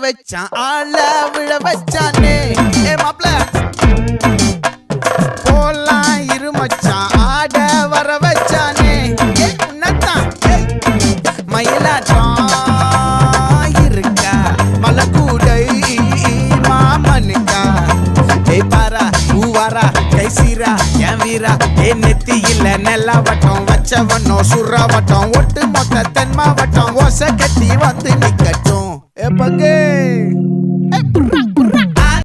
வச்சான் ஆள விழ வச்சானே ஏ மாப்ள போலாம் இருமச்சான் ஆட வர வச்சானே ஏ உன்னதான் மயிலாட்டம் இருக்கா மலக்கூடை மாமனுக்கா ஏ பாரா ஊவாரா கைசீரா என் வீரா ஏ நெத்தி இல்ல நெல்லாவட்டம் வச்சவனும் சுறாவட்டம் ஒட்டு மொத்த தென் மாவட்டம் ஓசை கட்டி வந்து நிக்கட்டும் ஏ பங்கே